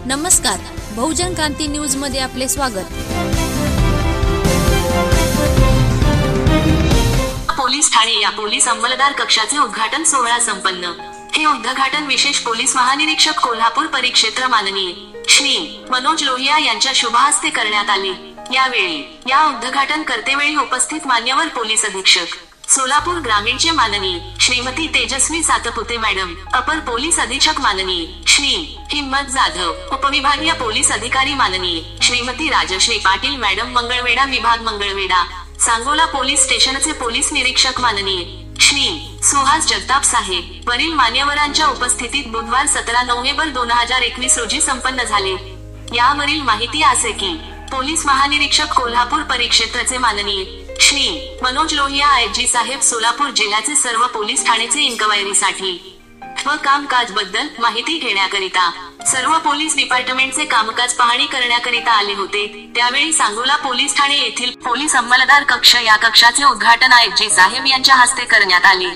नमस्कार, बहुजन क्रांती न्यूज मध्ये आपले स्वागत। पोलीस ठाणे या पोलीस अंमलदार कक्षाचे उद्घाटन सोहळा संपन्न। हे उद्घाटन विशेष पोलीस महानिरीक्षक कोल्हापूर परिक्षेत्र माननीय श्री मनोज लोहिया यांच्या शुभहस्ते करण्यात आले। यावेळी या उद्घाटन करतेवेळी उपस्थित मान्यवर पोलीस अधीक्षक सोलापूर ग्रामीणचे माननीय श्रीमती तेजस्वी सातपुते मॅडम, अपर पोलीस अधीक्षक माननीय श्री हिम्मत जाधव, उपविभागीय पोलीस अधिकारी माननीय श्रीमती राजश्री पाटील मॅडम, मंगळवेढा विभाग मंगळवेढा, सांगोला पोलीस स्टेशनचे पोलीस निरीक्षक माननीय श्री सुहास जगताप साहेब, वरील मान्यवरांच्या उपस्थितीत बुधवार 17 नोव्हेंबर 2021 रोजी संपन्न झाले। यावरील माहिती असे की पोलीस महानिरीक्षक कोल्हापूर परिक्षेत्राचे माननीय श्री मनोज लोहिया आयजी साहेब सोलापूर जिल्ह्याचे सर्व पोलीस ठाणेचे इन्क्वायरीसाठी व कामकाज बद्दल माहिती घेण्याकरिता सर्व पोलीस डिपार्टमेंटचे कामकाज पाहणी करण्याकरिता आले होते। त्यावेळी सांगोला पोलीस ठाणे येथील पोलीस अंमलदार कक्ष या कक्षाचे उद्घाटन आयजी साहेब यांच्या हस्ते करण्यात आले।